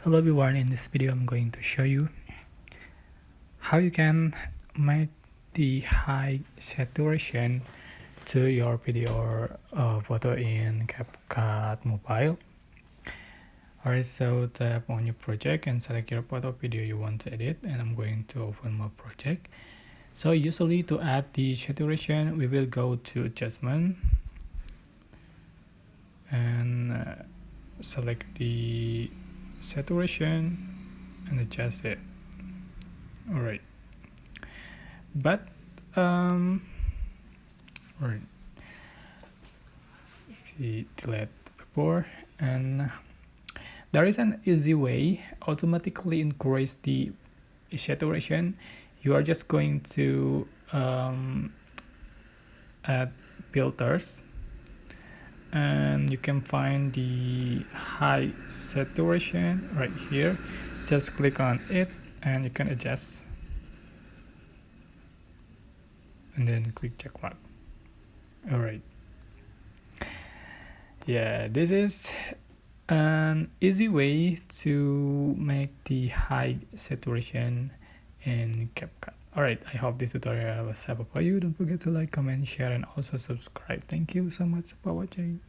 Hello everyone, in this video I'm going to show you how you can make the high saturation to your video or photo in CapCut mobile. Alright, so tap on your project and select your photo video you want to edit, and I'm going to open my project. So usually to add the saturation we will go to adjustment and select the saturation and adjust it. All right, but all right, delete before, and there is an easy way automatically increase the saturation. You are just going to add filters, and you can find the high saturation right here. Just click on it and you can adjust, and then click check mark. All right, yeah, this is an easy way to make the high saturation in CapCut. Alright, I hope this tutorial was helpful for you. Don't forget to like, comment, share, and also subscribe. Thank you so much for watching.